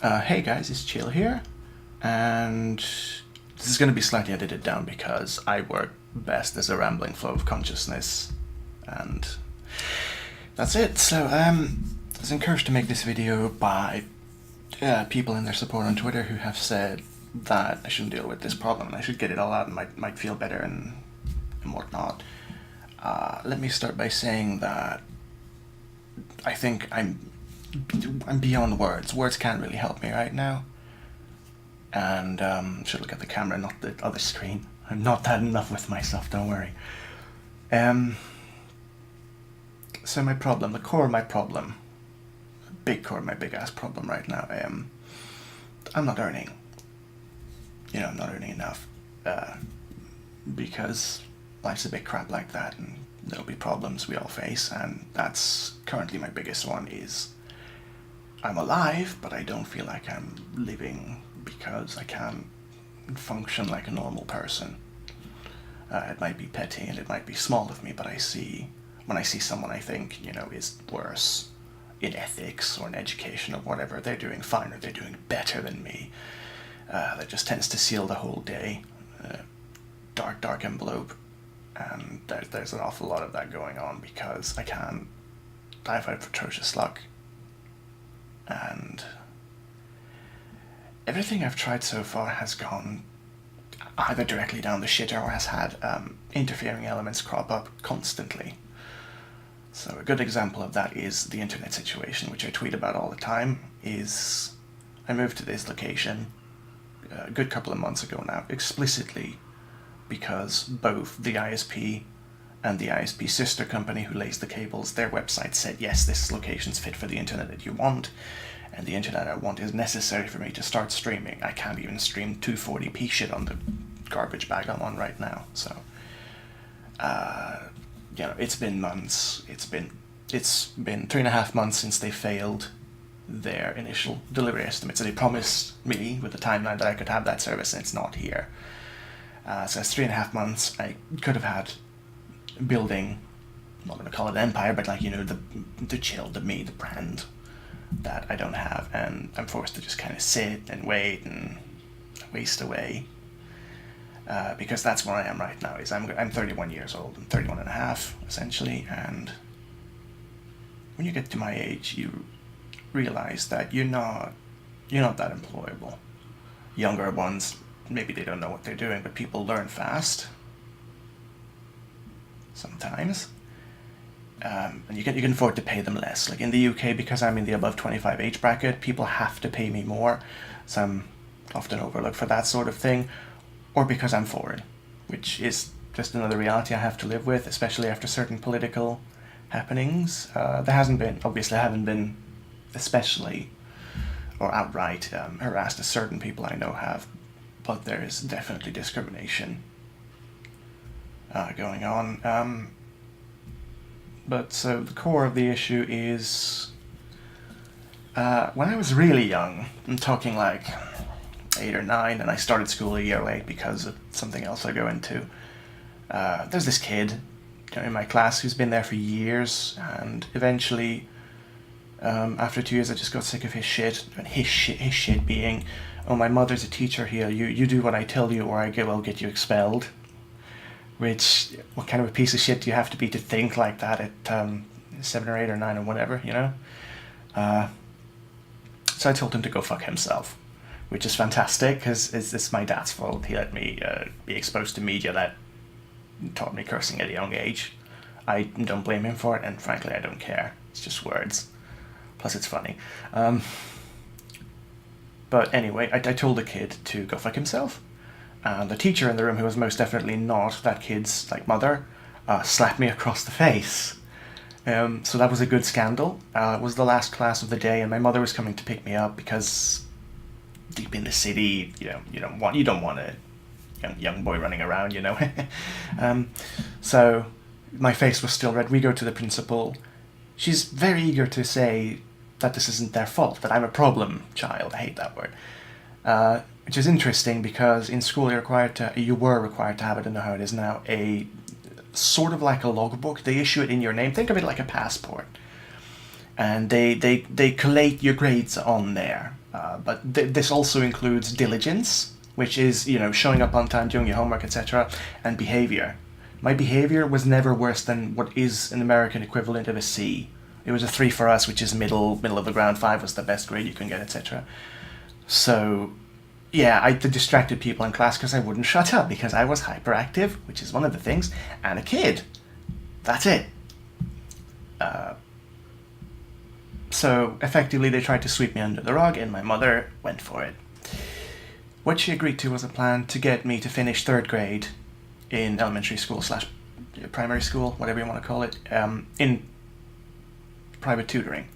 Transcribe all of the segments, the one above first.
Hey guys, it's Chill here, and this is going to be slightly edited down because I work best as a rambling flow of consciousness, and that's it. So, I was encouraged to make this video by people in their support on Twitter who have said that I shouldn't deal with this problem and I should get it all out and might feel better and whatnot. Let me start by saying that I think I'm beyond words. Words can't really help me right now. And should look at the camera, not the other screen. I'm not that enough with myself, don't worry. So my problem, the core of my problem, big core of my big ass problem right now, I'm not earning. I'm not earning enough. Because life's a bit crap like that, and there'll be problems we all face, and that's currently my biggest one is I'm alive, but I don't feel like I'm living because I can't function like a normal person. It might be petty and it might be small of me, but when I see someone I think, is worse in ethics or in education or whatever, they're doing fine or they're doing better than me. That just tends to seal the whole day. Dark envelope. And there's an awful lot of that going on because I've had atrocious luck. And everything I've tried so far has gone either directly down the shitter or has had interfering elements crop up constantly. So a good example of that is the internet situation, which I tweet about all the time. Is I moved to this location a good couple of months ago now, explicitly because both the ISP and the ISP sister company who lays the cables, their website said, yes, this location's fit for the internet that you want, and the internet I want is necessary for me to start streaming. I can't even stream 240p shit on the garbage bag I'm on right now. So, it's been months. It's been 3.5 months since they failed their initial delivery estimate. So they promised me with a timeline that I could have that service, and it's not here. So it's 3.5 months. I could have had building, I'm not going to call it an empire, but the Chill, the brand that I don't have, and I'm forced to just kind of sit and wait and waste away, because that's where I am right now. Is I'm 31 years old, I'm 31 and a half essentially, and when you get to my age, you realize that you're not that employable. Younger ones, maybe they don't know what they're doing, but people learn fast. Sometimes. And you can afford to pay them less. Like in the UK, because I'm in the above 25 age bracket, people have to pay me more. So I'm often overlooked for that sort of thing. Or because I'm foreign, which is just another reality I have to live with, especially after certain political happenings. I haven't been especially or outright harassed as certain people I know have, but there is definitely discrimination going on. But so the core of the issue is when I was really young, I'm talking like 8 or 9, and I started school a year late because of something else I go into. There's this kid in my class who's been there for years, and eventually after 2 years I just got sick of his shit, and his shit being, oh, my mother's a teacher here, you do what I tell you or I'll get you expelled. Which, what kind of a piece of shit do you have to be to think like that at 7 or 8 or 9 or whatever, So I told him to go fuck himself, which is fantastic, because it's my dad's fault. He let me be exposed to media that taught me cursing at a young age. I don't blame him for it, and frankly I don't care. It's just words. Plus it's funny. But anyway, I told the kid to go fuck himself. The teacher in the room, who was most definitely not that kid's mother, slapped me across the face. So that was a good scandal. It was the last class of the day, and my mother was coming to pick me up because deep in the city, you don't want a young boy running around, So my face was still red. We go to the principal. She's very eager to say that this isn't their fault, that I'm a problem child. I hate that word. Which is interesting because in school you were required to have it, I don't know how it is now, a sort of like a logbook. They issue it in your name. Think of it like a passport. And they collate your grades on there. But this also includes diligence, which is, showing up on time, doing your homework, etc., and behavior. My behavior was never worse than what is an American equivalent of a C. It was a 3 for us, which is middle of the ground. 5 was the best grade you can get, etc. So, yeah, I distracted people in class because I wouldn't shut up, because I was hyperactive, which is one of the things, and a kid. That's it. So, effectively, they tried to sweep me under the rug, and my mother went for it. What she agreed to was a plan to get me to finish 3rd grade in elementary school / primary school, whatever you want to call it, in private tutoring.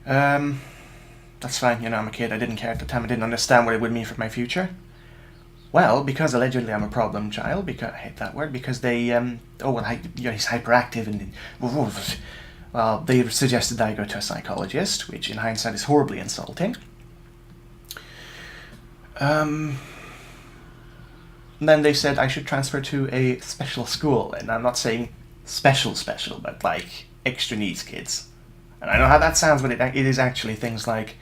That's fine, I'm a kid, I didn't care at the time, I didn't understand what it would mean for my future. Well, because allegedly I'm a problem child, because I hate that word, because they, he's hyperactive, and well, they suggested that I go to a psychologist, which in hindsight is horribly insulting. Then they said I should transfer to a special school, and I'm not saying special, but like extra needs kids. And I know how that sounds, but it is actually things like,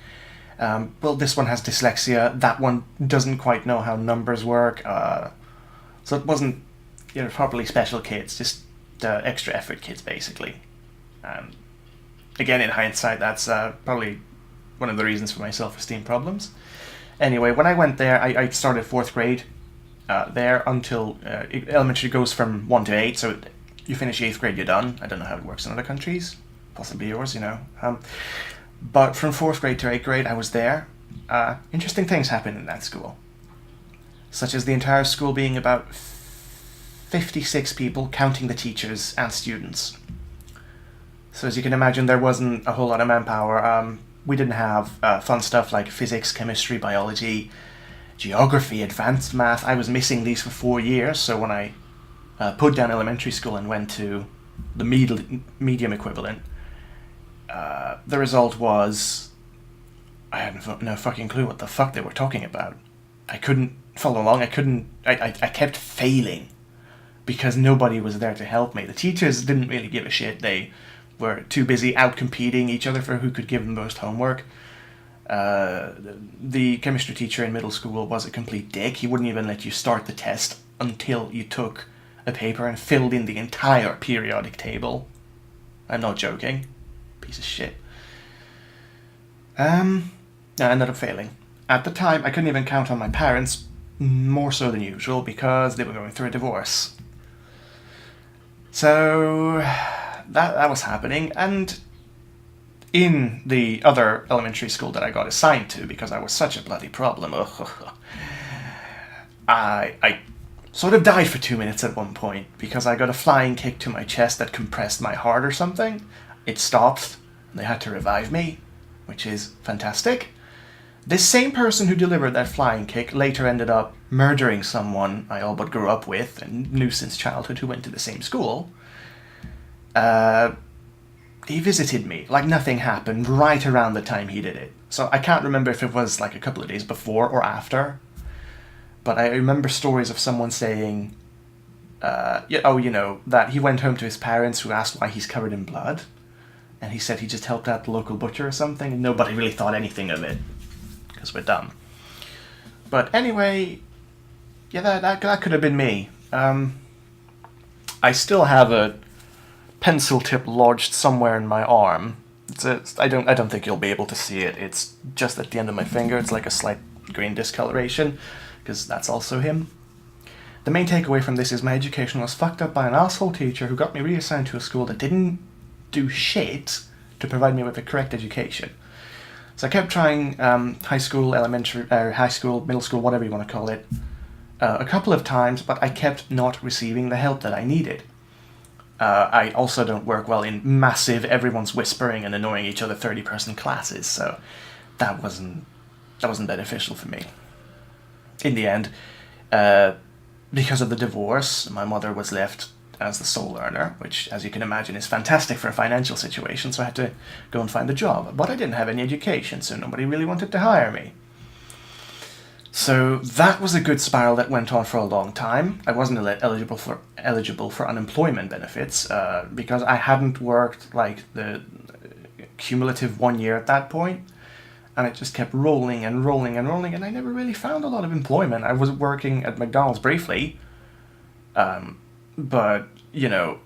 this one has dyslexia, that one doesn't quite know how numbers work, so it wasn't, properly special kids, just extra effort kids, basically. Again, in hindsight, that's probably one of the reasons for my self-esteem problems. Anyway, when I went there, I started 4th grade there until elementary goes from 1 to 8, so you finish 8th grade, you're done. I don't know how it works in other countries, possibly yours, But from 4th grade to 8th grade, I was there. Interesting things happened in that school, such as the entire school being about 56 people, counting the teachers and students. So as you can imagine, there wasn't a whole lot of manpower. We didn't have fun stuff like physics, chemistry, biology, geography, advanced math. I was missing these for 4 years, so when I put down elementary school and went to the medium equivalent, the result was I had no fucking clue what the fuck they were talking about. I couldn't follow along. I kept failing because nobody was there to help me. The teachers didn't really give a shit. They were too busy out-competing each other for who could give the most homework. The chemistry teacher in middle school was a complete dick. He wouldn't even let you start the test until you took a paper and filled in the entire periodic table. I'm not joking. Piece of shit. I ended up failing. At the time, I couldn't even count on my parents, more so than usual, because they were going through a divorce. So that was happening, and in the other elementary school that I got assigned to, because I was such a bloody problem, I sort of died for 2 minutes at one point, because I got a flying kick to my chest that compressed my heart or something. It stopped, and they had to revive me, which is fantastic. This same person who delivered that flying kick later ended up murdering someone I all but grew up with and knew since childhood who went to the same school. He visited me like nothing happened right around the time he did it. So I can't remember if it was like a couple of days before or after, but I remember stories of someone saying, that he went home to his parents who asked why he's covered in blood, and he said he just helped out the local butcher or something, and nobody really thought anything of it, because we're dumb. But anyway, yeah, that could have been me. I still have a pencil tip lodged somewhere in my arm. I don't think you'll be able to see it. It's just at the end of my finger. It's like a slight green discoloration, because that's also him. The main takeaway from this is my education was fucked up by an asshole teacher who got me reassigned to a school that didn't do shit to provide me with the correct education. So I kept trying high school, middle school, whatever you want to call it, a couple of times, but I kept not receiving the help that I needed. I also don't work well in massive, everyone's whispering and annoying each other 30-person classes, so that wasn't beneficial for me. In the end, because of the divorce, my mother was left as the sole earner, which, as you can imagine, is fantastic for a financial situation, so I had to go and find a job. But I didn't have any education, so nobody really wanted to hire me. So that was a good spiral that went on for a long time. I wasn't eligible for unemployment benefits because I hadn't worked like the cumulative 1 year at that point. and it just kept rolling and rolling and rolling, and I never really found a lot of employment. I was working at McDonald's briefly, but, you know,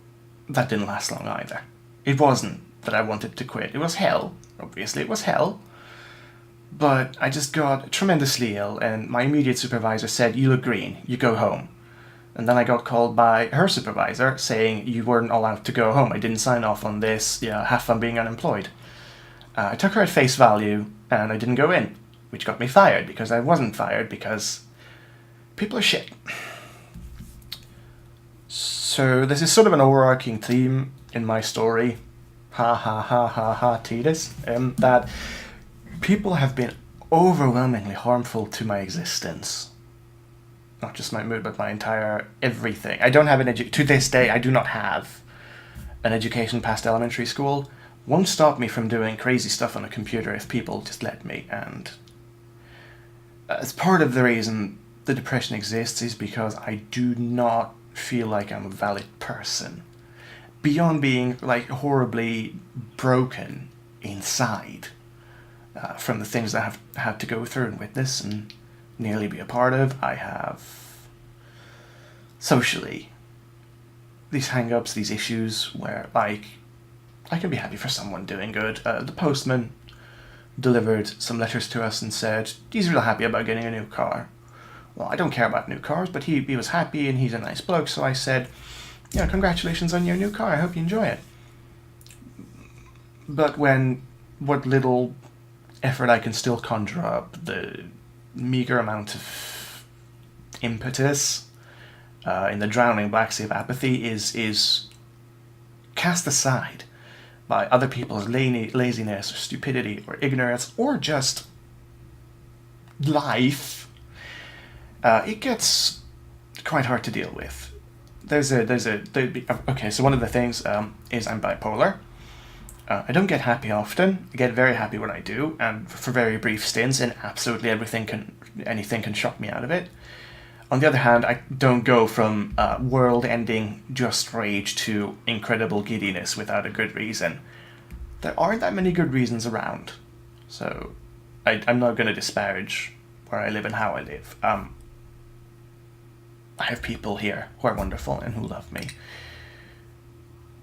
that didn't last long either. It wasn't that I wanted to quit. It was hell. Obviously, it was hell. But I just got tremendously ill, and my immediate supervisor said, "You look green, you go home." And then I got called by her supervisor saying you weren't allowed to go home. I didn't sign off on this, have fun being unemployed. I took her at face value, and I didn't go in, which got me fired, because I wasn't fired, because people are shit. So this is sort of an overarching theme in my story, ha ha ha ha ha Titus, that people have been overwhelmingly harmful to my existence. Not just my mood, but my entire everything. I don't have to this day, I do not have an education past elementary school. Won't stop me from doing crazy stuff on a computer if people just let me. And as part of the reason the depression exists is because I do not feel like I'm a valid person. Beyond being like horribly broken inside from the things that I've had to go through and witness and nearly be a part of, I have socially these hang-ups, these issues where, like, I can be happy for someone doing good. The postman delivered some letters to us and said he's real happy about getting a new car. Well, I don't care about new cars, but he was happy and he's a nice bloke, so I said, yeah, congratulations on your new car, I hope you enjoy it. But what little effort I can still conjure up, the meager amount of impetus in the drowning black sea of apathy is cast aside by other people's laziness or stupidity or ignorance or just life. It gets quite hard to deal with. Okay, so one of the things is I'm bipolar. I don't get happy often. I get very happy when I do, and for very brief stints, and absolutely anything can shock me out of it. On the other hand, I don't go from world-ending just rage to incredible giddiness without a good reason. There aren't that many good reasons around, so I'm not going to disparage where I live and how I live. I have people here who are wonderful and who love me,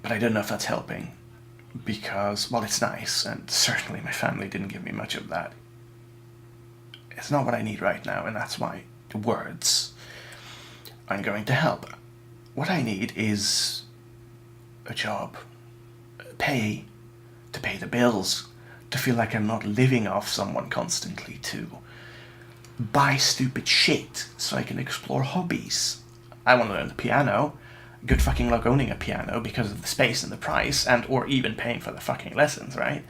but I don't know if that's helping, because, well, it's nice, and certainly my family didn't give me much of that. It's not what I need right now, and that's why the words aren't going to help. What I need is a job, to pay the bills, to feel like I'm not living off someone constantly, to buy stupid shit so I can explore hobbies. I want to learn the piano. Good fucking luck owning a piano because of the space and the price, and or even paying for the fucking lessons, right?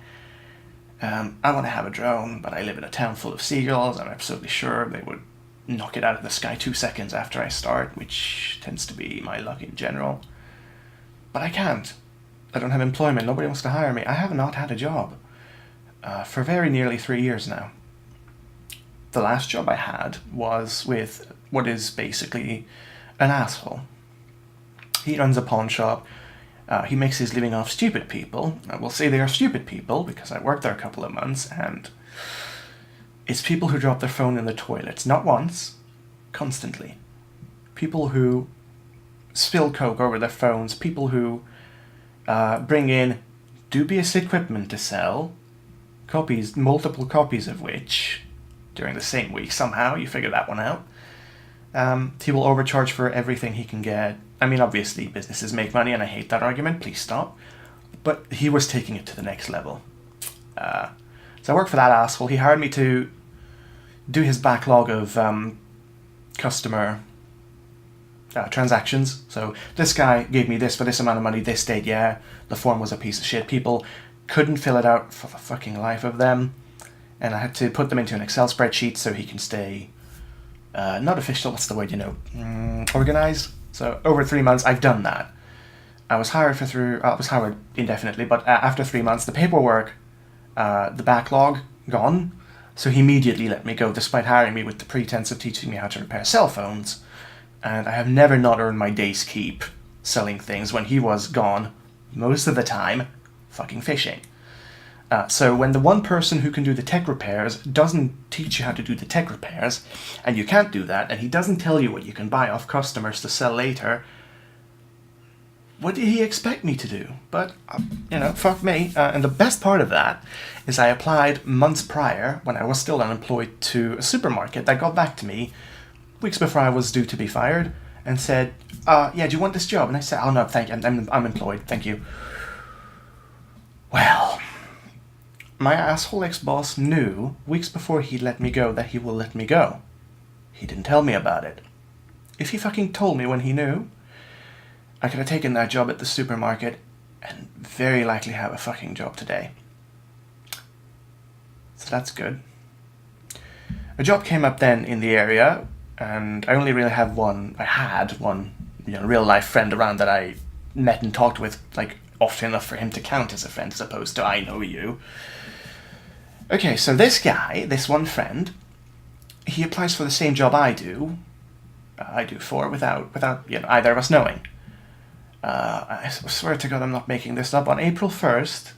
I want to have a drone, but I live in a town full of seagulls. I'm absolutely sure they would knock it out of the sky 2 seconds after I start, which tends to be my luck in general. But I can't. I don't have employment. Nobody wants to hire me. I have not had a job for very nearly 3 years now. The last job I had was with what is basically an asshole. He runs a pawn shop. He makes his living off stupid people. I will say they are stupid people because I worked there a couple of months, and it's people who drop their phone in the toilets, not once, constantly. People who spill coke over their phones, people who bring in dubious equipment to sell, multiple copies of which, during the same week, somehow, you figure that one out. He will overcharge for everything he can get. I mean, obviously, businesses make money, and I hate that argument, please stop. But he was taking it to the next level. So I worked for that asshole. He hired me to do his backlog of customer transactions. So this guy gave me this for this amount of money, this date, yeah. The form was a piece of shit. People couldn't fill it out for the fucking life of them. And I had to put them into an Excel spreadsheet so he can stay, not official, what's the word, organized. So over 3 months, I've done that. I was hired indefinitely, but after 3 months, the paperwork, the backlog, gone. So he immediately let me go, despite hiring me with the pretense of teaching me how to repair cell phones. And I have never not earned my day's keep selling things when he was gone, most of the time, fucking fishing. So when the one person who can do the tech repairs doesn't teach you how to do the tech repairs, and you can't do that, and he doesn't tell you what you can buy off customers to sell later, what did he expect me to do? But, fuck me. And the best part of that is I applied months prior, when I was still unemployed, to a supermarket that got back to me weeks before I was due to be fired and said, yeah, do you want this job? And I said, oh no, thank you, I'm employed, thank you. Well, my asshole ex-boss knew weeks before he let me go that he will let me go. He didn't tell me about it. If he fucking told me when he knew, I could have taken that job at the supermarket and very likely have a fucking job today. So that's good. A job came up then in the area, and I only really had one real life friend around that I met and talked with, like, often enough for him to count as a friend as opposed to I know you. Okay, so this guy, this one friend, he applies for the same job I do for without either of us knowing. I swear to God I'm not making this up. On April 1st,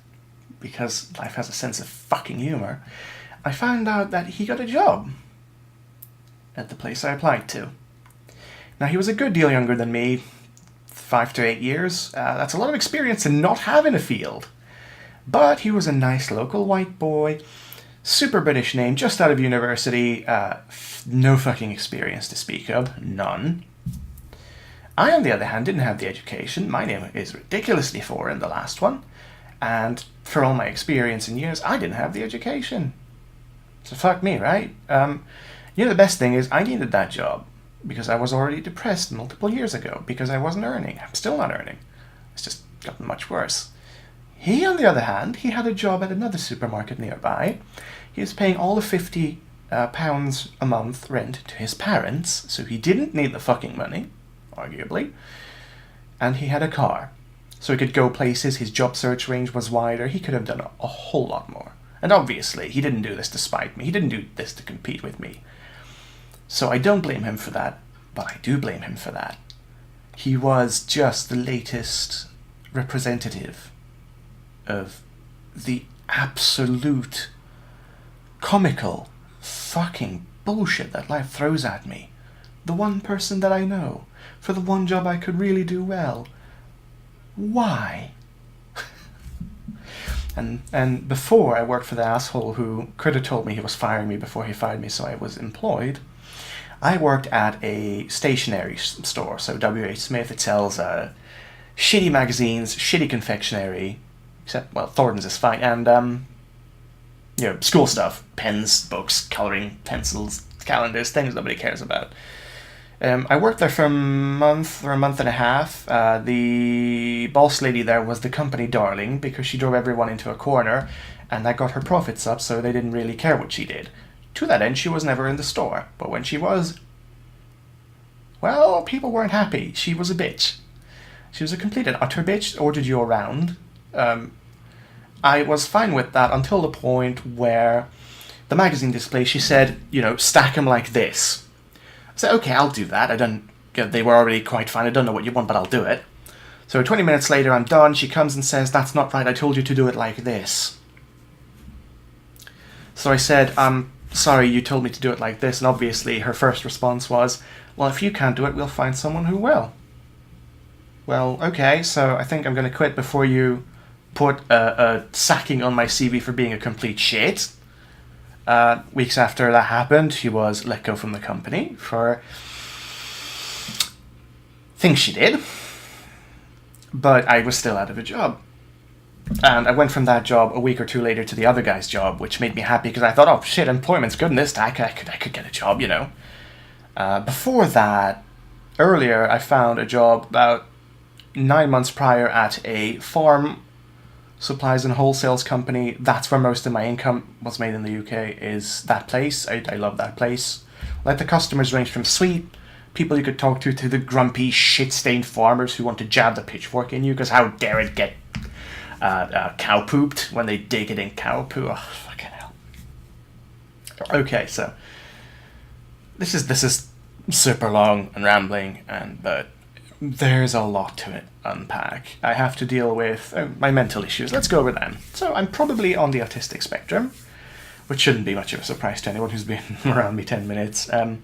because life has a sense of fucking humor, I found out that he got a job at the place I applied to. Now, he was a good deal younger than me, 5 to 8 years. That's a lot of experience to not have in a field. But he was a nice local white boy, super British name, just out of university, no fucking experience to speak of, none. I, on the other hand, didn't have the education. My name is ridiculously foreign, the last one. And for all my experience in years, I didn't have the education. So fuck me, right? The best thing is I needed that job because I was already depressed multiple years ago because I wasn't earning. I'm still not earning. It's just gotten much worse. He, on the other hand, he had a job at another supermarket nearby. He was paying all of £50 a month rent to his parents, so he didn't need the fucking money, arguably. And he had a car, so he could go places. His job search range was wider. He could have done a whole lot more. And obviously, he didn't do this to spite me. He didn't do this to compete with me. So I don't blame him for that, but I do blame him for that. He was just the latest representative of the absolute comical fucking bullshit that life throws at me. The one person that I know, for the one job I could really do well. Why? And before I worked for the asshole who could have told me he was firing me before he fired me so I was employed, I worked at a stationery store. So W.H. Smith, it sells shitty magazines, shitty confectionery, except, well, Thornton's is fine, and, school stuff, pens, books, colouring, pencils, calendars, things nobody cares about. I worked there for a month and a half. The boss lady there was the company darling because she drove everyone into a corner, and that got her profits up, so they didn't really care what she did. To that end, she was never in the store, but when she was, well, people weren't happy. She was a bitch. She was a complete and utter bitch, ordered you around. I was fine with that until the point where the magazine display, she said, stack them like this. I said, okay, I'll do that. They were already quite fine. I don't know what you want, but I'll do it. So 20 minutes later, I'm done. She comes and says, that's not right. I told you to do it like this. So I said, sorry, you told me to do it like this. And obviously her first response was, well, if you can't do it, we'll find someone who will. Well, okay, so I think I'm going to quit before you put a sacking on my CV for being a complete shit. Weeks after that happened, she was let go from the company for things she did. But I was still out of a job. And I went from that job a week or two later to the other guy's job, which made me happy because I thought, oh shit, employment's good in this. I could get a job, Before that, earlier, I found a job about 9 months prior at a farm supplies and wholesales company. That's where most of my income was made in the UK, is that place. I love that place. Like, the customers range from sweet people you could talk to the grumpy, shit-stained farmers who want to jab the pitchfork in you because how dare it get cow pooped when they dig it in cow poo. Oh, fucking hell. Okay, so this is super long and rambling, but there's a lot to it unpack. I have to deal with my mental issues. Let's go over them. So I'm probably on the autistic spectrum, which shouldn't be much of a surprise to anyone who's been around me 10 minutes. I'm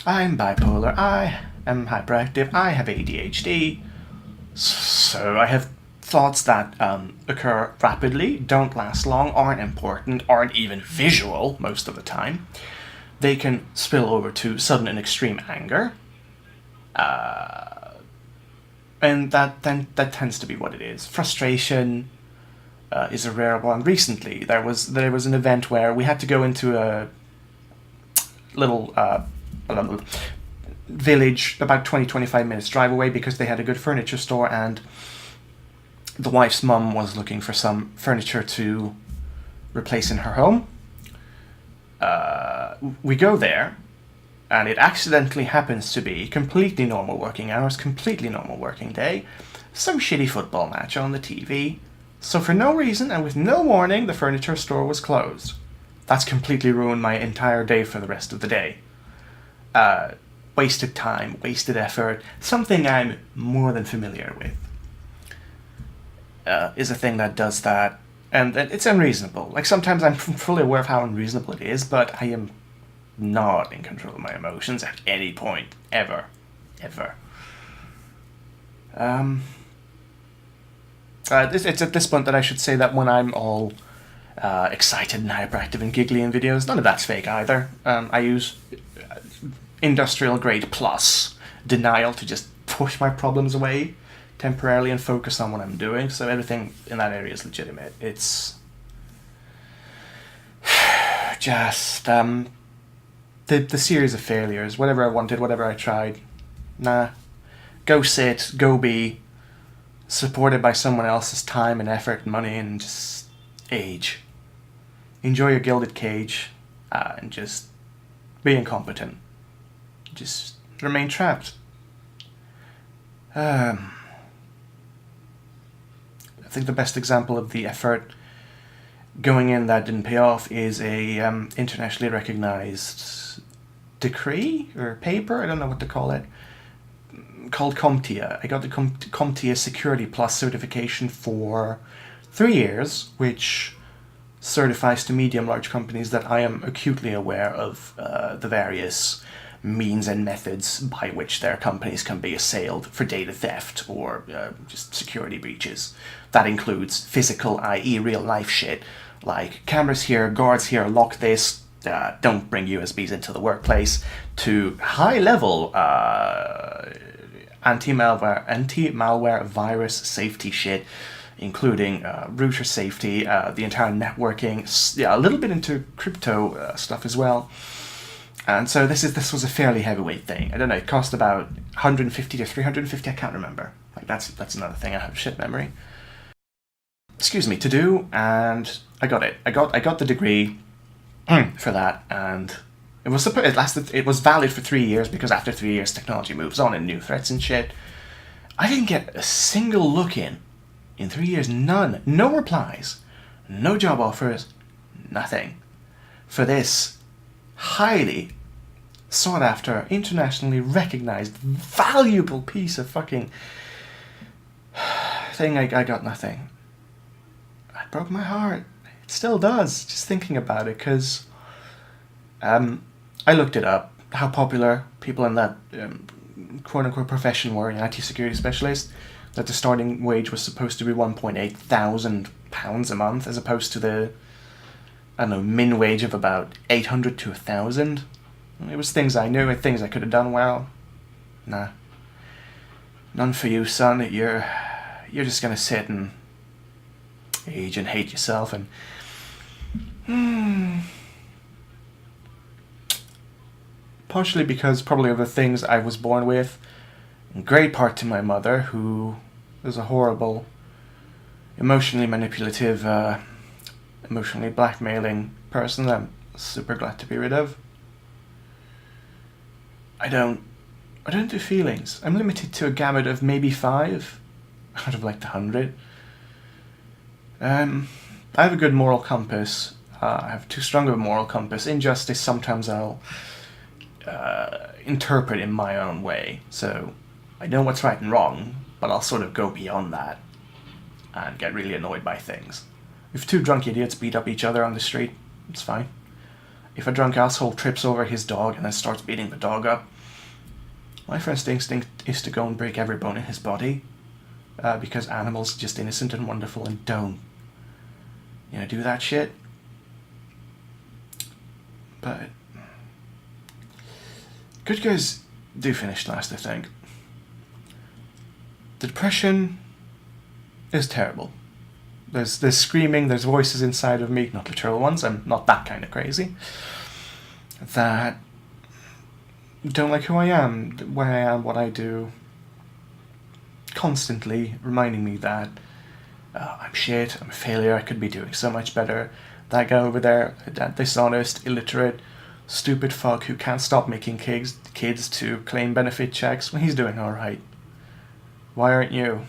bipolar, I am hyperactive, I have ADHD, so I have thoughts that occur rapidly, don't last long, aren't important, aren't even visual most of the time. They can spill over to sudden and extreme anger, and that tends to be what it is. Frustration is a rare one. Recently, there was an event where we had to go into a little village about 20-25 minutes drive away because they had a good furniture store, and the wife's mum was looking for some furniture to replace in her home. We go there, and it accidentally happens to be completely normal working hours, completely normal working day, some shitty football match on the TV. So for no reason and with no warning, the furniture store was closed. That's completely ruined my entire day for the rest of the day. Wasted time, wasted effort, something I'm more than familiar with. Is a thing that does that, and it's unreasonable. Like, sometimes I'm fully aware of how unreasonable it is, but I am not in control of my emotions at any point, ever. It's at this point that I should say that when I'm all excited and hyperactive and giggly in videos, none of that's fake either. I use industrial grade plus denial to just push my problems away temporarily and focus on what I'm doing, so everything in that area is legitimate. It's just the series of failures. Whatever I wanted, whatever I tried, nah. Go sit, go be, supported by someone else's time and effort and money, and just age. Enjoy your gilded cage, and just be incompetent. Just remain trapped. I think the best example of the effort going in that didn't pay off is a internationally recognized decree or paper, I don't know what to call it, called CompTIA. I got the CompTIA Security Plus certification for 3 years, which certifies to medium-large companies that I am acutely aware of the various means and methods by which their companies can be assailed for data theft or just security breaches. That includes physical, i.e. real-life shit, like cameras here, guards here, lock this, don't bring USBs into the workplace, to high-level anti-malware virus safety shit, including router safety, the entire networking, a little bit into crypto stuff as well. And so this was a fairly heavyweight thing. I don't know, it cost about 150 to 350, I can't remember. Like, that's another thing, I have shit memory. Excuse me, to do, and I got it. I got the degree for that, and it was valid for 3 years, because after 3 years technology moves on and new threats and shit. I didn't get a single look in 3 years, none. No replies, no job offers, nothing. For this highly sought after, internationally recognized, valuable piece of fucking thing, I got nothing. It broke my heart. It still does, just thinking about it, because I looked it up, how popular people in that quote-unquote profession were, an IT security specialist, that the starting wage was supposed to be £1,800 a month, as opposed to the, I don't know, min wage of about 800 to 1,000. It was things I knew and things I could have done well. Nah. None for you, son. You're just gonna sit and age and hate yourself and... Partially because probably of the things I was born with, in great part to my mother, who was a horrible, emotionally manipulative, emotionally blackmailing person that I'm super glad to be rid of. I don't do feelings. I'm limited to a gamut of maybe 5 out of like the 100. I have a good moral compass. I have too strong of a moral compass. Injustice sometimes I'll interpret in my own way. So I know what's right and wrong, but I'll sort of go beyond that and get really annoyed by things. If two drunk idiots beat up each other on the street, it's fine. If a drunk asshole trips over his dog and then starts beating the dog up, my first instinct is to go and break every bone in his body, because animals are just innocent and wonderful and don't, do that shit. But Good Guys do finish last, I think. The depression is terrible. There's screaming, there's voices inside of me, not literal ones, I'm not that kind of crazy, that don't like who I am, where I am, what I do, constantly reminding me that I'm shit, I'm a failure, I could be doing so much better. That guy over there, that dishonest, illiterate, stupid fuck who can't stop making kids to claim benefit checks when he's doing alright. Why aren't you?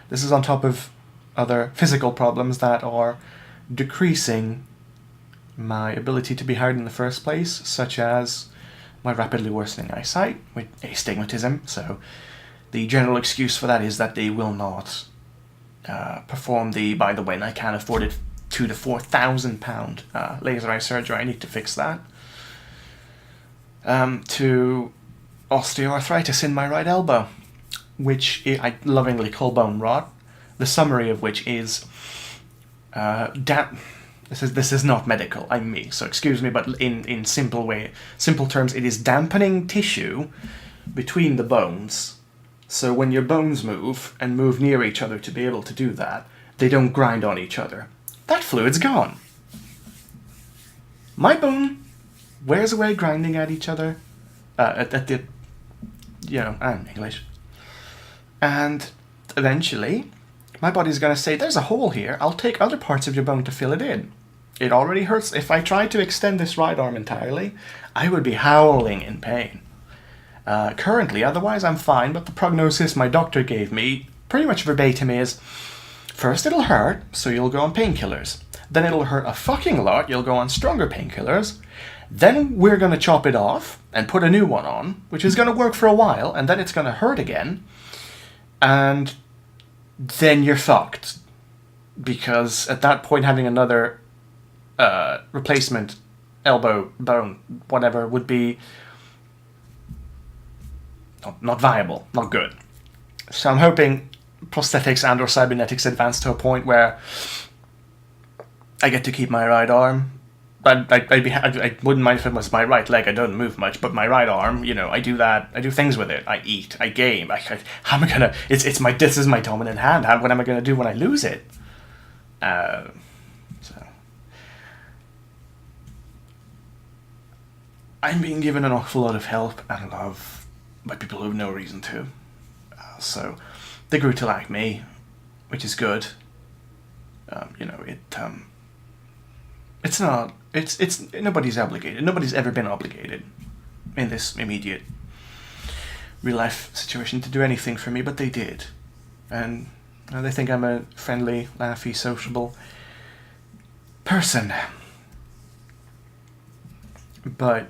This is on top of other physical problems that are decreasing my ability to be hired in the first place, such as my rapidly worsening eyesight with astigmatism. So the general excuse for that is that they will not perform the, by the way, and I can't afford it, £2,000 to £4,000 laser eye surgery. I need to fix that. To osteoarthritis in my right elbow, which I lovingly call bone rot, the summary of which is this is not medical, I'm me, so excuse me, but in simple terms, it is dampening tissue between the bones, so when your bones move and move near each other to be able to do that, they don't grind on each other. That fluid's gone. My bone wears away grinding at each other, at the, I'm English. And eventually, my body's going to say, there's a hole here, I'll take other parts of your bone to fill it in. It already hurts. If I tried to extend this right arm entirely, I would be howling in pain. Currently, otherwise I'm fine, but the prognosis my doctor gave me, pretty much verbatim, is, first it'll hurt, so you'll go on painkillers. Then it'll hurt a fucking lot, you'll go on stronger painkillers. Then we're going to chop it off and put a new one on, which is going to work for a while, and then it's going to hurt again. And then you're fucked. Because at that point, having another replacement elbow bone, whatever, would be not viable, not good. So I'm hoping prosthetics and or cybernetics advance to a point where I get to keep my right arm. I wouldn't mind if it was my right leg. I don't move much, but my right arm, I do that. I do things with it. I eat. I game. How am I gonna? This is my dominant hand. What am I gonna do when I lose it? So I'm being given an awful lot of help and love by people who have no reason to. So they grew to like me, which is good. It's not. It's nobody's obligated. Nobody's ever been obligated in this immediate real life situation to do anything for me, but they did, and they think I'm a friendly, laughy, sociable person. But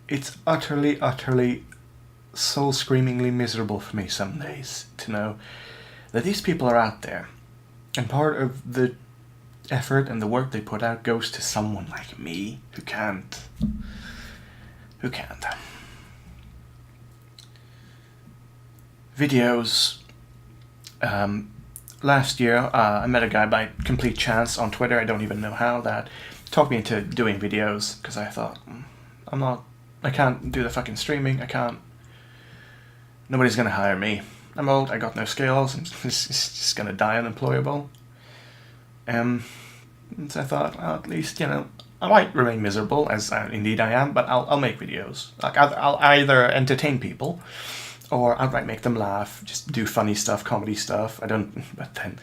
it's utterly, utterly, soul-screamingly miserable for me some days to know that these people are out there. And part of the effort and the work they put out goes to someone like me who can't. Videos. Last year, I met a guy by complete chance on Twitter, I don't even know how, that talked me into doing videos, because I thought, I can't do the fucking streaming, nobody's gonna hire me. I'm old, I got no skills, it's just gonna die unemployable. So I thought, well, at least, I might remain miserable, as indeed I am, but I'll make videos. I'll either entertain people, or outright make them laugh, just do funny stuff, comedy stuff. But then,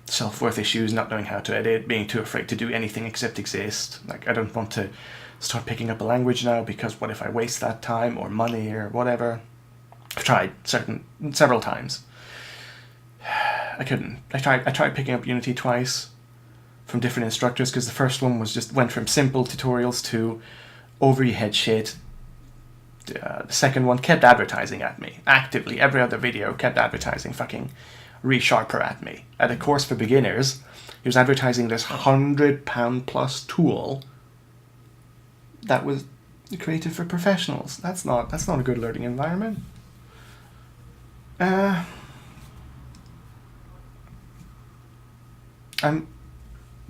self-worth issues, not knowing how to edit, being too afraid to do anything except exist. I don't want to start picking up a language now, because what if I waste that time, or money, or whatever. I've tried several times. I couldn't. I tried picking up Unity twice. from different instructors, because the first one went from simple tutorials to over your head shit. The second one kept advertising at me actively. Every other video kept advertising fucking ReSharper at me. At a course for beginners, he was advertising this £100 plus tool that was created for professionals. That's not a good learning environment. I'm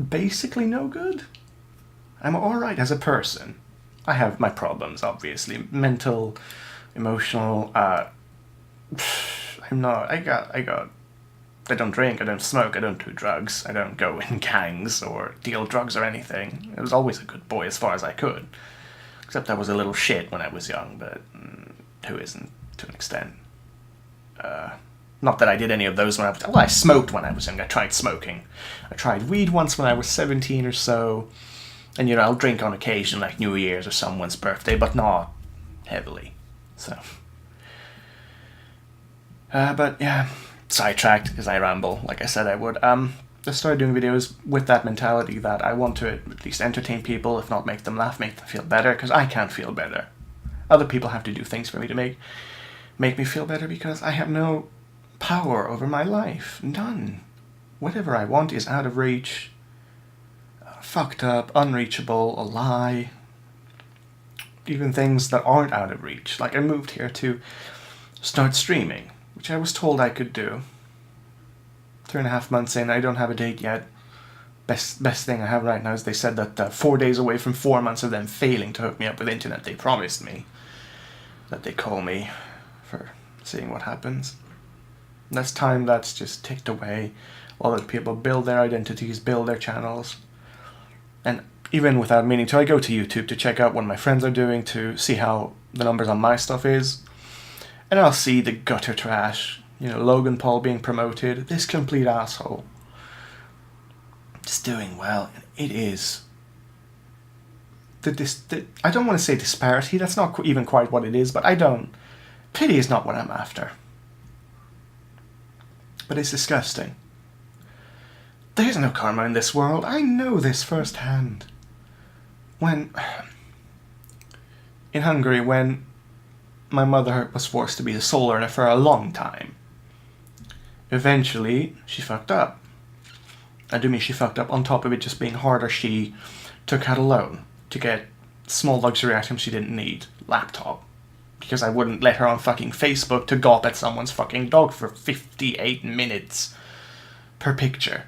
basically no good. I'm alright as a person. I have my problems, obviously. Mental, emotional, I'm not, I don't drink, I don't smoke, I don't do drugs, I don't go in gangs or deal drugs or anything. I was always a good boy as far as I could. Except I was a little shit when I was young, but who isn't, to an extent. Not that I did any of those when I was... Well, I smoked when I was young. I tried smoking. I tried weed once when I was 17 or so. And, you know, I'll drink on occasion, like New Year's or someone's birthday, but not heavily. So... but, yeah, sidetracked, because I ramble, like I said I would. I started doing videos with that mentality that I want to at least entertain people, if not make them laugh, make them feel better, because I can't feel better. Other people have to do things for me to make me feel better, because I have no power over my life. None. Whatever I want is out of reach, fucked up, unreachable, a lie. Even things that aren't out of reach. Like, I moved here to start streaming, which I was told I could do. 3.5 months in, I don't have a date yet. Best thing I have right now is they said that 4 days away from 4 months of them failing to hook me up with internet, they promised me that they call me for seeing what happens. And that's time that's just ticked away while other people build their identities, build their channels. And even without meaning to, I go to YouTube to check out what my friends are doing, to see how the numbers on my stuff is. And I'll see the gutter trash, you know, Logan Paul being promoted, this complete asshole. Just doing well. It is. I don't want to say disparity, that's not even quite what it is, but pity is not what I'm after. But it's disgusting. There's no karma in this world. I know this firsthand. In Hungary, when my mother was forced to be the sole earner for a long time, eventually she fucked up. I do mean she fucked up. On top of it just being harder, she took out a loan to get small luxury items she didn't need. Laptop. Because I wouldn't let her on fucking Facebook to gawp at someone's fucking dog for 58 minutes per picture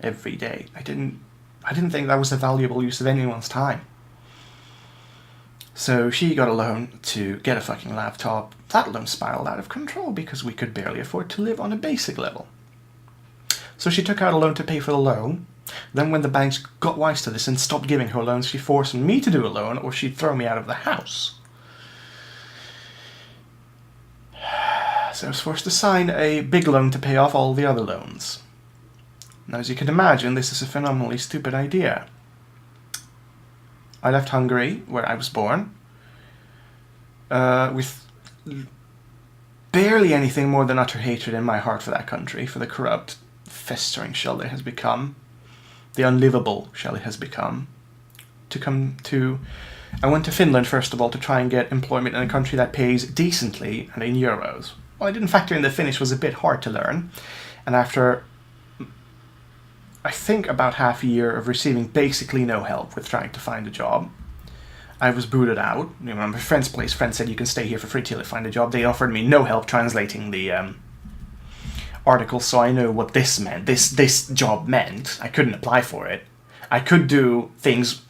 every day. I didn't think that was a valuable use of anyone's time. So she got a loan to get a fucking laptop. That loan spiraled out of control because we could barely afford to live on a basic level. So she took out a loan to pay for the loan. Then when the banks got wise to this and stopped giving her loans, she forced me to do a loan or she'd throw me out of the house. So I was forced to sign a big loan to pay off all the other loans. Now, as you can imagine, this is a phenomenally stupid idea. I left Hungary, where I was born, with barely anything more than utter hatred in my heart for that country, for the corrupt, festering shell it has become, the unlivable shell it has become. I went to Finland, first of all, to try and get employment in a country that pays decently and in euros. Well, I didn't factor in that Finnish was a bit hard to learn, and after, I think, about half a year of receiving basically no help with trying to find a job, I was booted out. You know, my friend's place, friend said you can stay here for free till you find a job. They offered me no help translating the article, so I know what this meant. This job meant. I couldn't apply for it. I could do things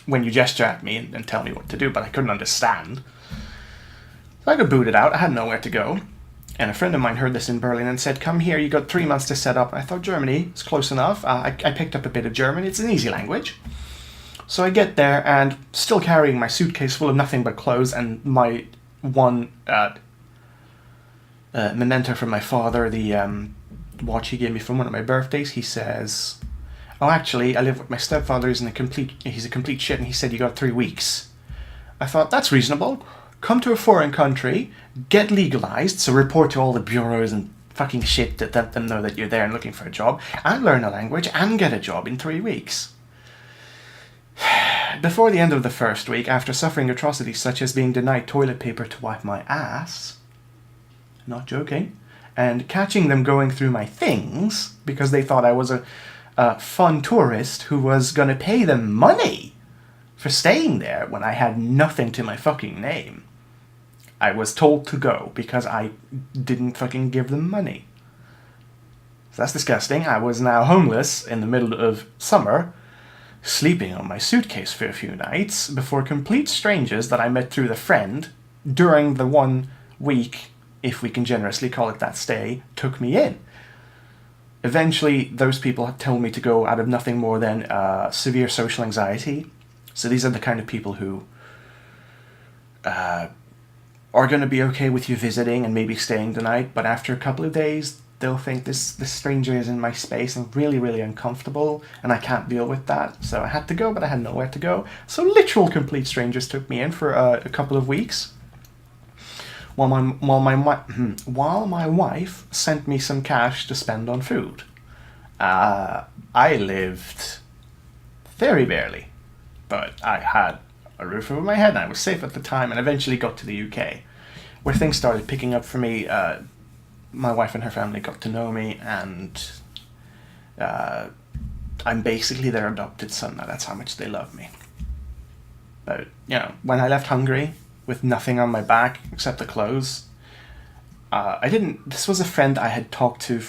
when you gesture at me and tell me what to do, but I couldn't understand. So I got booted out. I had nowhere to go. And a friend of mine heard this in Berlin and said, come here, you got 3 months to set up. I thought Germany is close enough. I picked up a bit of German. It's an easy language. So I get there and still carrying my suitcase full of nothing but clothes and my one memento from my father, the watch he gave me from one of my birthdays. He says, oh, actually, I live with my stepfather. He's a complete shit, and he said you got 3 weeks. I thought, that's reasonable. Come to a foreign country, get legalized, so report to all the bureaus and fucking shit to let them know that you're there and looking for a job, and learn a language, and get a job in 3 weeks. Before the end of the first week, after suffering atrocities such as being denied toilet paper to wipe my ass, not joking, and catching them going through my things because they thought I was a fun tourist who was going to pay them money for staying there when I had nothing to my fucking name. I was told to go because I didn't fucking give them money. So that's disgusting. I was now homeless in the middle of summer, sleeping on my suitcase for a few nights before complete strangers that I met through the friend during the 1 week, if we can generously call it that, stay, took me in. Eventually, those people told me to go out of nothing more than severe social anxiety. So these are the kind of people who are going to be okay with you visiting and maybe staying the night, but after a couple of days, they'll think this stranger is in my space and really, really uncomfortable, and I can't deal with that. So I had to go, but I had nowhere to go. So literal complete strangers took me in for a couple of weeks, while my wife sent me some cash to spend on food. I lived very barely, but I had a roof over my head and I was safe at the time, and eventually got to the UK, where things started picking up for me. My wife and her family got to know me, and I'm basically their adopted son now. That's how much they love me. But, you know, when I left Hungary with nothing on my back except the clothes, this was a friend I had talked to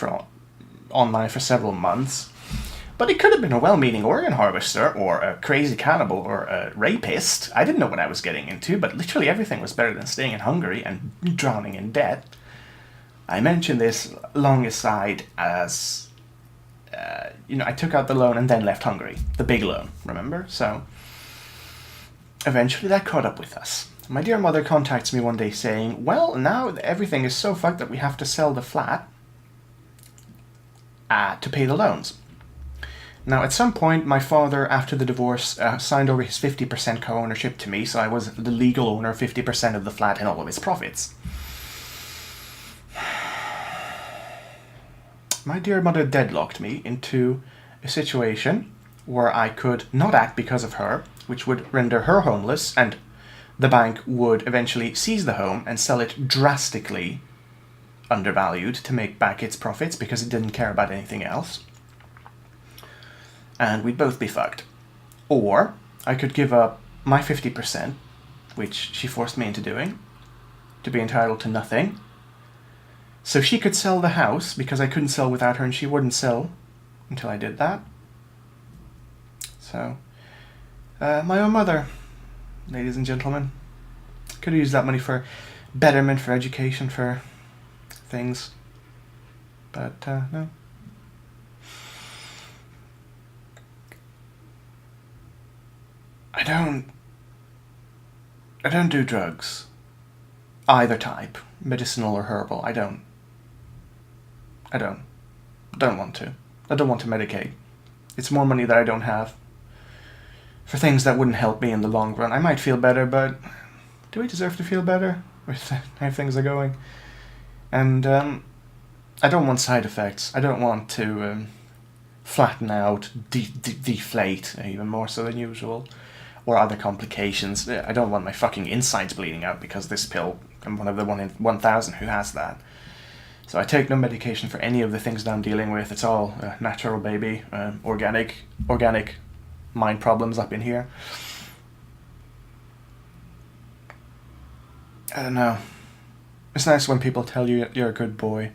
online for several months, but it could have been a well-meaning organ harvester or a crazy cannibal or a rapist. I didn't know what I was getting into, but literally everything was better than staying in Hungary and drowning in debt. I mention this long aside as, I took out the loan and then left Hungary. The big loan, remember? So, eventually that caught up with us. My dear mother contacts me one day saying, well, now everything is so fucked that we have to sell the flat to pay the loans. Now, at some point, my father, after the divorce, signed over his 50% co-ownership to me, so I was the legal owner of 50% of the flat and all of its profits. My dear mother deadlocked me into a situation where I could not act because of her, which would render her homeless, and the bank would eventually seize the home and sell it drastically undervalued to make back its profits because it didn't care about anything else. And we'd both be fucked. Or I could give up my 50%, which she forced me into doing, to be entitled to nothing. So she could sell the house because I couldn't sell without her, and she wouldn't sell until I did that. So, my own mother, ladies and gentlemen, could have used that money for betterment, for education, for things. But, no. I don't do drugs. Either type, medicinal or herbal. I don't want to. I don't want to medicate. It's more money that I don't have for things that wouldn't help me in the long run. I might feel better, but do I deserve to feel better with how things are going? And I don't want side effects. I don't want to flatten out, deflate, even more so than usual, or other complications. I don't want my fucking insides bleeding out because this pill, I'm one of the 1 in 1,000 who has that. So I take no medication for any of the things that I'm dealing with. It's all natural, baby, organic mind problems up in here. I don't know. It's nice when people tell you you're a good boy.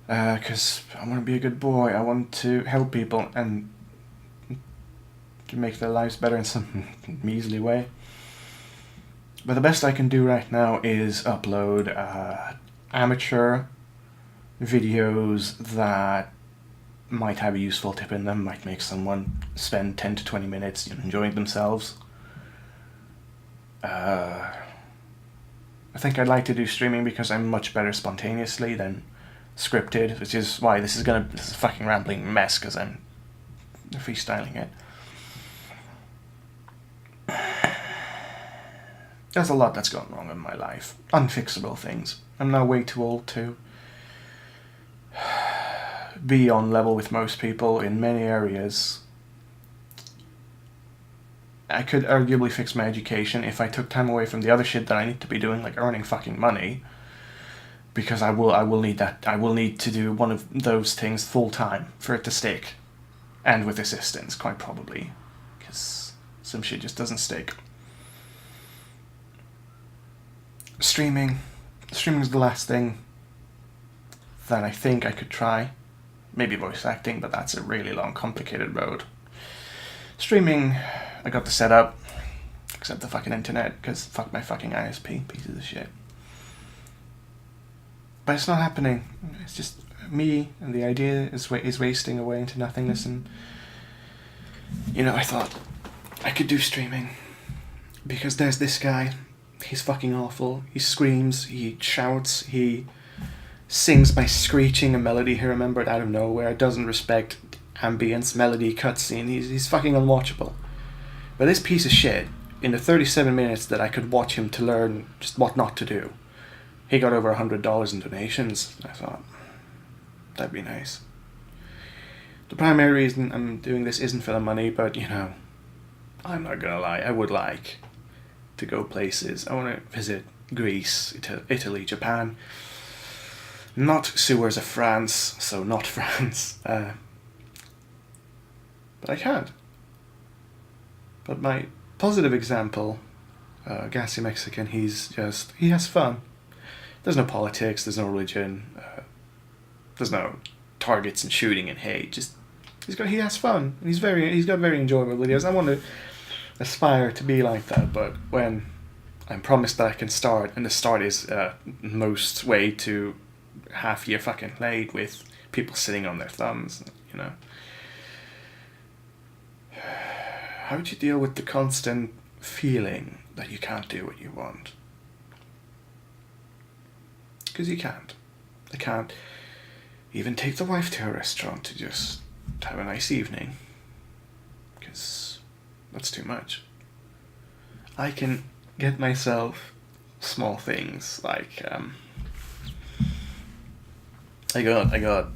Because I want to be a good boy. I want to help people and to make their lives better in some measly way. But the best I can do right now is upload amateur videos that might have a useful tip in them, might make someone spend 10 to 20 minutes enjoying themselves. I think I'd like to do streaming because I'm much better spontaneously than scripted, which is why this is a fucking rambling mess because I'm freestyling it. There's a lot that's gone wrong in my life. Unfixable things. I'm now way too old to be on level with most people in many areas. I could arguably fix my education if I took time away from the other shit that I need to be doing, like earning fucking money. Because I will need that. I will need to do one of those things full time for it to stick. And with assistance, quite probably. Because some shit just doesn't stick. Streaming is the last thing that I think I could try. Maybe voice acting, but that's a really long, complicated road. Streaming, I got the setup, except the fucking internet, because fuck my fucking ISP, pieces of shit. But it's not happening. It's just me, and the idea is wasting away into nothingness. And I thought I could do streaming because there's this guy. He's fucking awful. He screams, he shouts, he sings by screeching a melody he remembered out of nowhere, doesn't respect ambience, melody, cutscene. He's fucking unwatchable. But this piece of shit, in the 37 minutes that I could watch him to learn just what not to do, he got over $100 in donations. I thought, that'd be nice. The primary reason I'm doing this isn't for the money, but I'm not gonna lie, I would like to go places. I want to visit Greece, Italy, Japan. Not sewers of France, so not France. But I can't. But my positive example, Gassy Mexican, he has fun. There's no politics, there's no religion, there's no targets and shooting and hate. Just he has fun. He's got very enjoyable videos. I want to aspire to be like that, but when I'm promised that I can start, and the start is most way to half year fucking late with people sitting on their thumbs, How would you deal with the constant feeling that you can't do what you want? Because you can't. I can't even take the wife to a restaurant to just have a nice evening. Because that's too much. I can get myself small things like I got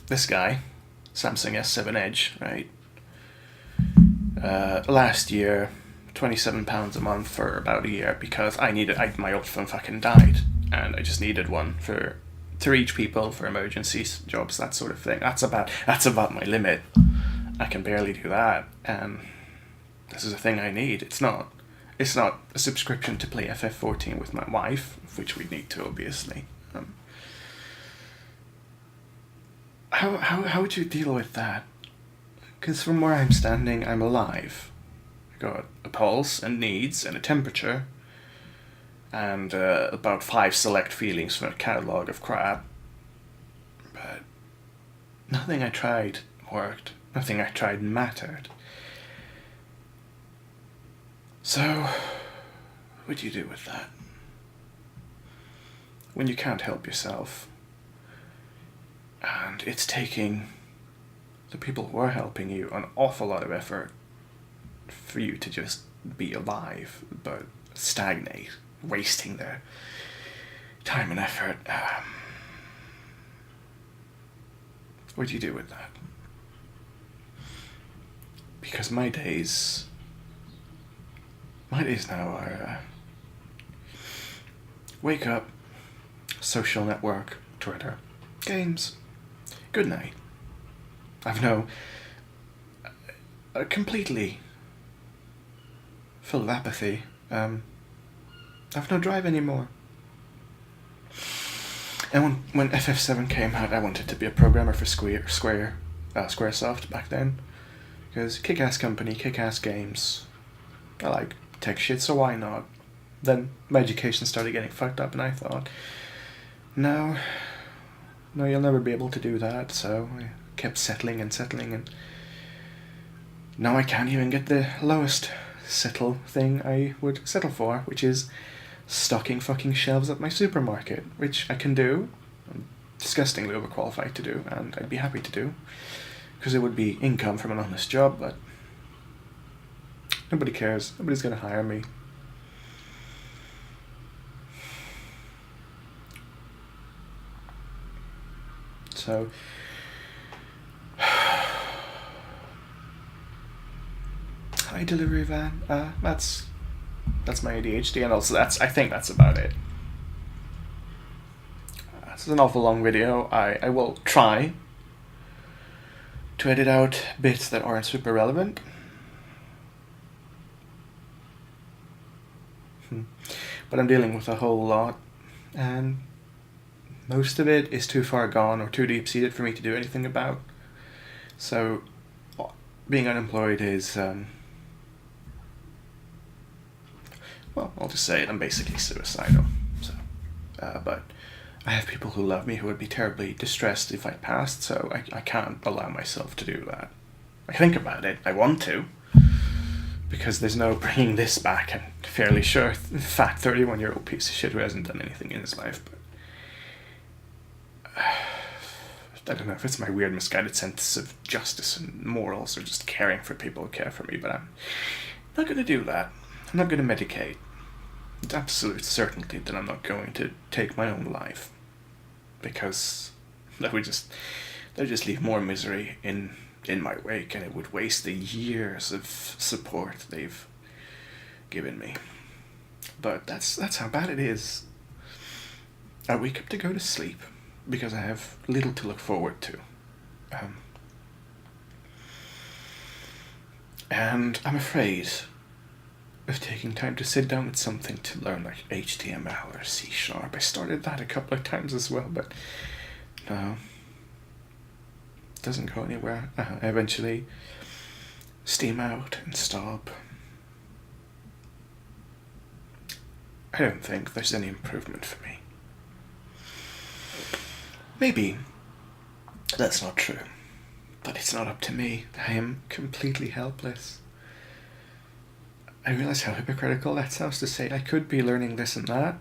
this guy, Samsung S7 Edge, right? Last year, £27 a month for about a year because my old phone fucking died, and I just needed one to reach people for emergencies, jobs, that sort of thing. That's about my limit. I can barely do that, and this is a thing I need. It's not a subscription to play FF14 with my wife, which we need to, obviously. How would you deal with that? Because from where I'm standing, I'm alive. I got a pulse and needs and a temperature, and about 5 select feelings from a catalogue of crap. But nothing I tried worked. Nothing I tried mattered. So, what would you do with that? When you can't help yourself, and it's taking the people who are helping you an awful lot of effort for you to just be alive, but stagnate, wasting their time and effort. What do you do with that? Because my days now are wake up, social network, Twitter, games, good night. I've completely full of apathy. I've no drive anymore. And when FF7 came out, I wanted to be a programmer for Squaresoft back then, because kick-ass company, kick-ass games. I like tech shit, so why not? Then my education started getting fucked up, and I thought, no, you'll never be able to do that. So I kept settling, and now I can't even get the lowest settle thing I would settle for, which is stocking fucking shelves at my supermarket, which I can do. I'm disgustingly overqualified to do, and I'd be happy to do, because it would be income from an honest job, but nobody cares. Nobody's gonna hire me. So Wi-Fi delivery van. That's my ADHD, and also I think that's about it. This is an awful long video. I will try to edit out bits that aren't super relevant. But I'm dealing with a whole lot, and most of it is too far gone or too deep-seated for me to do anything about. So, being unemployed is, well, I'll just say it, I'm basically suicidal. So, but I have people who love me who would be terribly distressed if I passed, so I can't allow myself to do that. I think about it, I want to, because there's no bringing this back. I'm fairly sure fat 31-year-old piece of shit who hasn't done anything in his life, but I don't know if it's my weird misguided sense of justice and morals or just caring for people who care for me, but I'm not going to do that. I'm not going to medicate. It's absolute certainty that I'm not going to take my own life, because that would just leave more misery in my wake, and it would waste the years of support they've given me. But that's how bad it is. I wake up to go to sleep because I have little to look forward to. And I'm afraid of taking time to sit down with something to learn, like HTML or C#. I started that a couple of times as well, but no. Doesn't go anywhere. I eventually steam out and stop. I don't think there's any improvement for me. Maybe that's not true, but it's not up to me. I am completely helpless. I realize how hypocritical that sounds to say I could be learning this and that,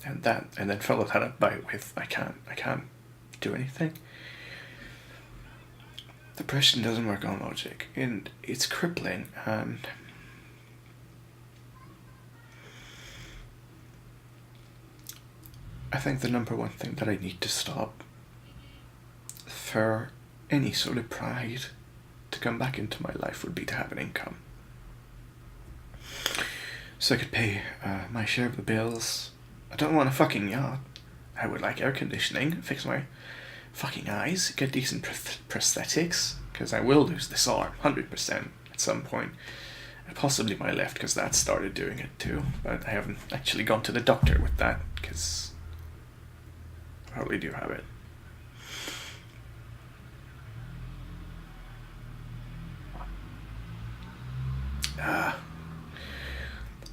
and then follow that up with I can't do anything. Depression doesn't work on logic, and it's crippling, and I think the number one thing that I need to stop for any sort of pride to come back into my life would be to have an income. So I could pay my share of the bills. I don't want a fucking yacht. I would like air conditioning, fix my fucking eyes, get decent prosthetics, because I will lose this arm 100% at some point, and possibly my left, because that started doing it too, but I haven't actually gone to the doctor with that, because I probably do have it.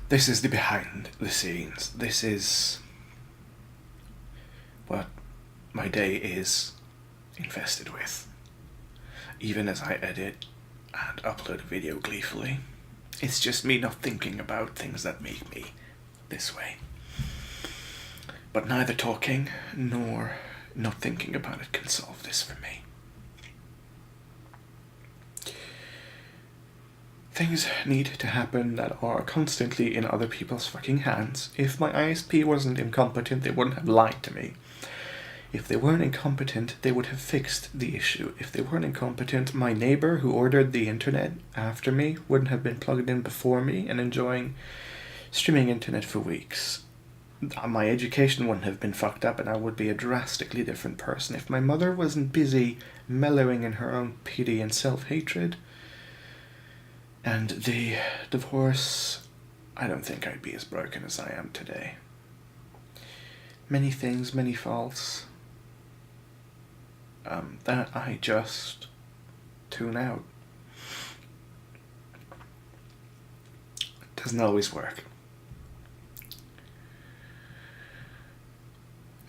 This is the behind the scenes. This is what my day is infested with. Even as I edit and upload a video gleefully, it's just me not thinking about things that make me this way. But neither talking nor not thinking about it can solve this for me. Things need to happen that are constantly in other people's fucking hands. If my ISP wasn't incompetent, they wouldn't have lied to me. If they weren't incompetent, they would have fixed the issue. If they weren't incompetent, my neighbor who ordered the internet after me wouldn't have been plugged in before me and enjoying streaming internet for weeks. My education wouldn't have been fucked up, and I would be a drastically different person. If my mother wasn't busy mellowing in her own pity and self-hatred, and the divorce, I don't think I'd be as broken as I am today. Many things, many faults, that I just tune out. It doesn't always work.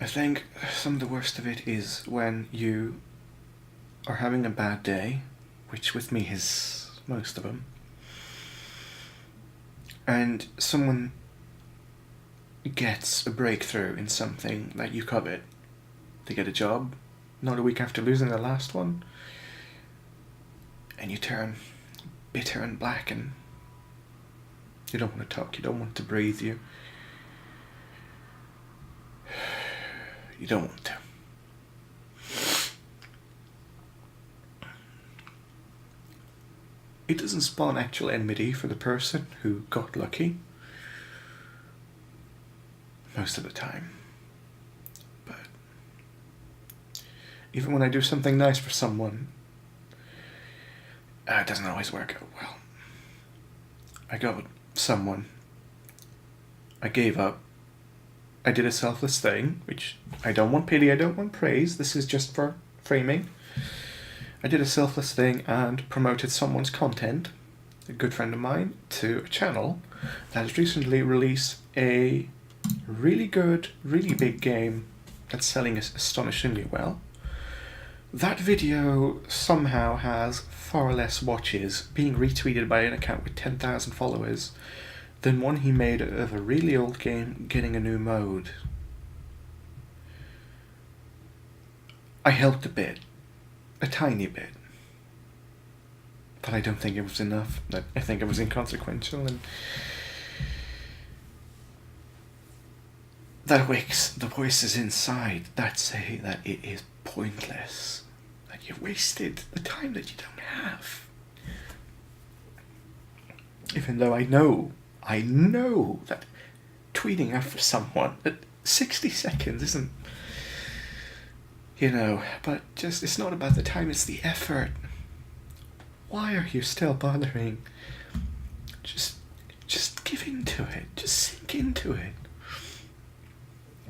I think some of the worst of it is when you are having a bad day, which with me is most of them, and someone gets a breakthrough in something that you covet. They get a job, not a week after losing the last one, and you turn bitter and black, and you don't want to talk, you don't want to breathe, you don't want to. it doesn't spawn actual enmity for the person who got lucky. Most of the time. But even when I do something nice for someone, it doesn't always work out well. I got someone, I gave up, I did a selfless thing, which I don't want pity, I don't want praise, this is just for framing. I did a selfless thing and promoted someone's content, a good friend of mine, to a channel that has recently released a really good, really big game that's selling astonishingly well. That video somehow has far less watches, being retweeted by an account with 10,000 followers, than one he made of a really old game getting a new mode. I helped a bit, a tiny bit, but I don't think it was enough. I think it was inconsequential, and that wakes the voices inside that say that it is pointless, that you've wasted the time that you don't have. Even though I know that tweeting after someone at 60 seconds isn't, but just, it's not about the time, it's the effort. Why are you still bothering? Just give into it, just sink into it.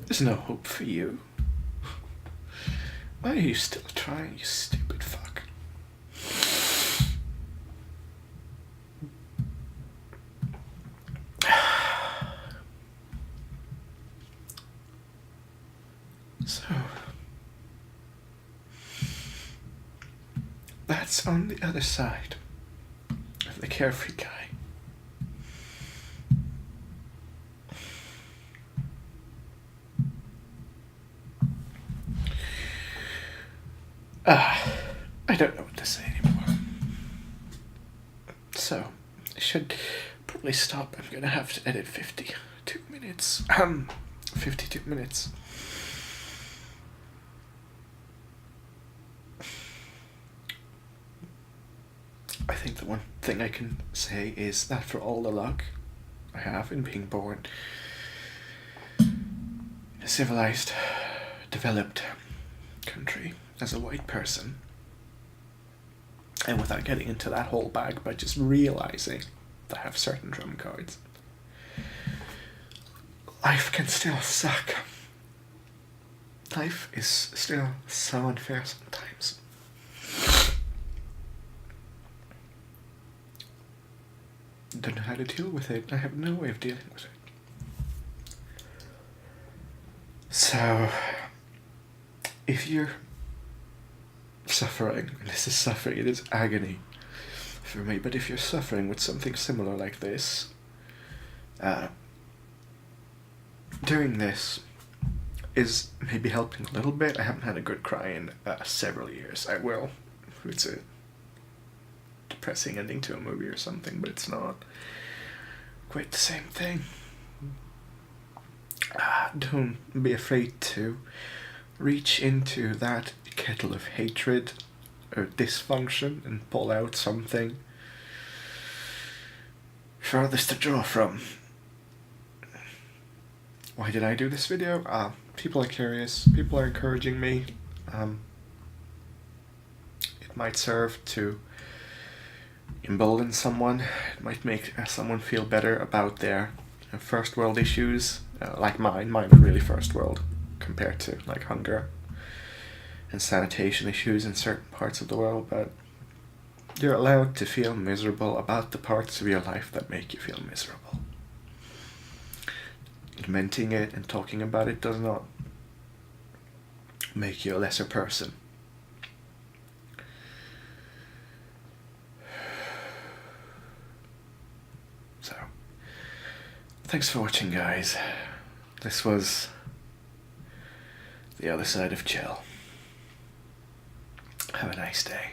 There's no hope for you. Why are you still trying, you stupid fuck? So, that's on the other side of the carefree guy. I don't know what to say anymore. So, I should probably stop. I'm gonna have to edit 52 minutes. 52 minutes. I think the one thing I can say is that for all the luck I have in being born in a civilized, developed country as a white person, and without getting into that whole bag, but just realizing that I have certain drum cards, life can still suck. Life is still so unfair sometimes. Don't know how to deal with it. I have no way of dealing with it. So, if you're suffering, and this is suffering, it is agony for me, but if you're suffering with something similar like this, doing this is maybe helping a little bit. I haven't had a good cry in several years. I will. It's a depressing ending to a movie or something, but it's not quite the same thing. Don't be afraid to reach into that kettle of hatred or dysfunction and pull out something for others to draw from. Why did I do this video? People are curious, people are encouraging me. It might serve to embolden someone, it might make someone feel better about their first world issues, like mine are really first world compared to like hunger and sanitation issues in certain parts of the world, but you're allowed to feel miserable about the parts of your life that make you feel miserable. Lamenting it and talking about it does not make you a lesser person. So, thanks for watching, guys. This was The Other Side of Chill. Have a nice day.